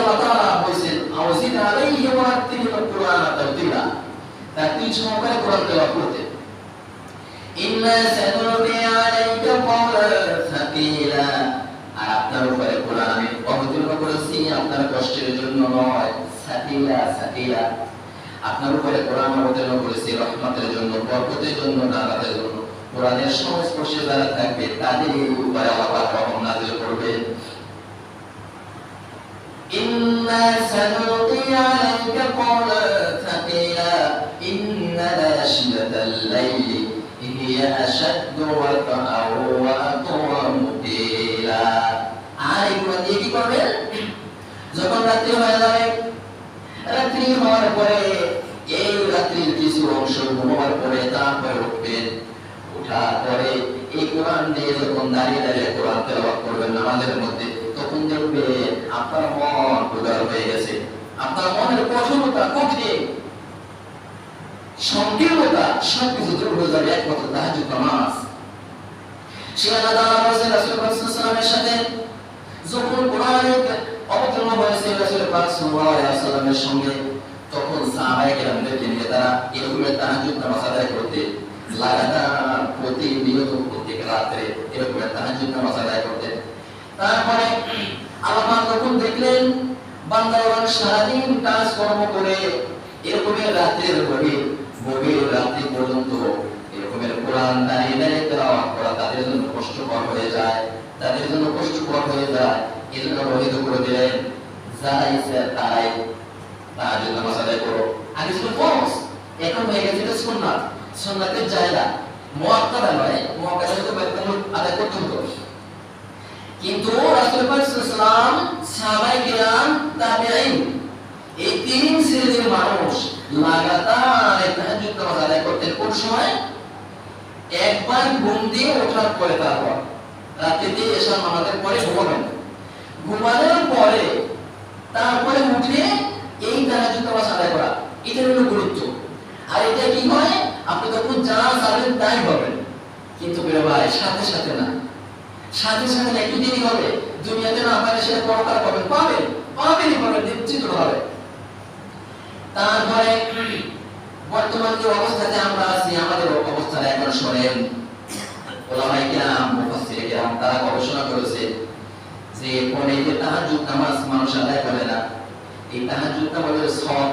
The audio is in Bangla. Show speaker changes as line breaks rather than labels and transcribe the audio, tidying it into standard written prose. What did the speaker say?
আল্লাহ তাআলা বলেন আউযিদ আলাইহি ওয়া রাত্তিলিল কুরআনা তারতিলা, তারতিল সহকারে কোরআন তেলাওয়াত করতে। ইন্না সানুলকি আলাইকা কওলান সাকিলা, আর আপনার উপরে কোরআন আমি অবতীর্ণ করেছি আপনার কষ্টের জন্য নয়, সাকিলা সাকিলা, আপনার উপরে কোরআন অবতীর্ণ করেছি রহমতের জন্য, বরকতের জন্য, নাজাতের জন্য। কোরআনের সংস্পর্শে যারা থাকবে তাদের উপরে আল্লাহ পাক রহমত নাযিল করবেন। ইন্না সানুলকি আলাইকা কওলান সাকিলা ইন্না নাশিদাতাল লাইলি হিয়া আশাদ্দু ওয়াতআও ওয়া aqwamu কিলা। আর এই কোরআন দিয়ে কি করবেন? যখন রাত্রি হয়ে যাবে, রাত্রি হওয়ার পরে এই রাত্রির কিছু অংশ ঘুমাবার পরে তারপরে উঠবেন, উঠার পরে এই কোরআন দিয়ে যখন দাঁড়িয়ে দাঁড়িয়ে কোরআন তেলাওয়াত করবেন নামাজের মধ্যে, তখন দেখবেন আপনার মন উদার হয়ে গেছে, আপনার মনের কঠোরতা, কঠিন সংকীর্ণতা সবকিছু দূর হয়ে যাবে একমাত্র তাহাজ্জুদ নামাজ। সে আল্লাহ তাআলা বলেছেন রাসূল পাক সাল্লাল্লাহু আলাইহি ওয়াসাল্লামের সাথে যখন কোরআন অবতীর্ণ হয়েছে রাসূল পাক সাল্লাল্লাহু আলাইহি ওয়াসাল্লামের সঙ্গে, তখন সাহাবায়ে কেরামদেরকে নিয়ে তারা এরকম তাহাজ্জুদ নামাজ আদায় করতে লাগাতার প্রতিনিয়ত প্রত্যেক রাতে এরকম তাহাজ্জুদ নামাজ আদায় করতে। তারপরে আল্লাহ পাক যখন দেখলেন বান্দারা সারাদিন কাজ কর্ম করে এরকম রাতের গভীর রাত্রি পর্যন্ত এরকম কোরআন দাঁড়িয়ে দাঁড়িয়ে তেলাওয়াত করা তাদের জন্য কষ্টকর হয়ে যায়, এই জন্য রহিত করে দিলেন যারা ইচ্ছা তারাই তাহাজ্জুদ নামাজ আদায় করো। আগে ছিল ফরজ, এখন হয়ে গেছে এটা সুন্নাত। সুন্নাতের জায়গা মুআক্কাদা নয়, মুআক্কাদা তো আদায় করতে হতো। কিন্তু রাসূল পাক সাল্লাল্লাহু আলাইহি ওয়াসাল্লাম, সাহাবায়ে কিরাম, তাবেঈন, এই তিন শ্রেণীর মানুষ লাগাতার তাহাজ্জুদ নামাজ আদায় করতেন। কোন সময়? একবার ঘুম দিয়ে ওঠার পরে, তারপর রাত্রিতে এশার নামাজের পরে ঘুমাবেন, ঘুমানোর পরে তারপরে উঠে এই তাহাজ্জুদ নামাজ আদায় করা, এটা হলো গুরুত্ব। আর এটা কি হয়? আপনি তখন যা চাবেন তাই পাবেন। কিন্তু প্রিয় ভাই, সাথে সাথে না, সাথে সাথে না, একটু দেরি হবে। দুনিয়াতে না পারে সেটা পরকালে পাবেনই, নিশ্চিত হবে। তারপরে বর্তমান যে অবস্থাতে আমরা আছি, আমাদের অবস্থাটা এখন শোনেন। ওলামায়ে কিরাম, মুফাসসিরে কিরাম তারা গবেষণা করেছে যে কোন এই যে তাহাজ্জুদ নামাজ মানুষ আদায় করে না, এই তাহাজ্জুদ নামাজের সওয়াব